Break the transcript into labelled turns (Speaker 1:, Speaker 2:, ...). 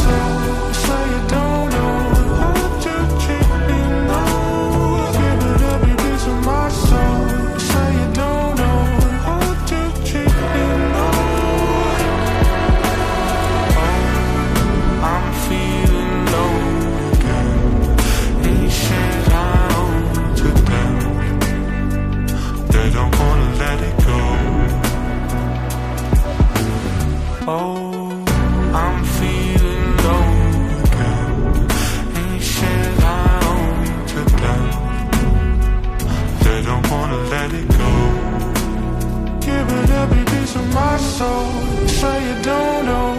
Speaker 1: soul, say you don't know how to treat me, no. Give it every piece of my soul, say you don't know how to treat me, no. Oh, I'm feeling low again. These shares I owe to them, they don't wanna let it go. Oh, I'm feeling low again. These shares I owe to them, they don't wanna let it go. Give it every piece of my soul, say you don't know